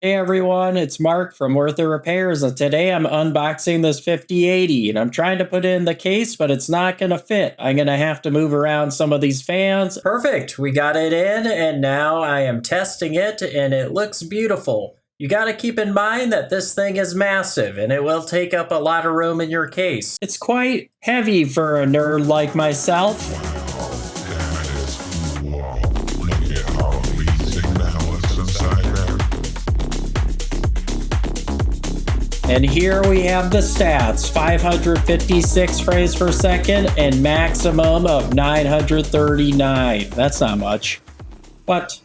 Hey everyone, it's Mark from Worth It Repairs, and today I'm unboxing this 5080, and I'm trying to put it in the case, but it's not going to fit. I'm going to have to move around some of these fans. Perfect, we got it in, and now I am testing it, and it looks beautiful. You got to keep in mind that this thing is massive, and it will take up a lot of room in your case. It's quite heavy for a nerd like myself. And here we have the stats, 556 frames per second and maximum of 939. That's not much. But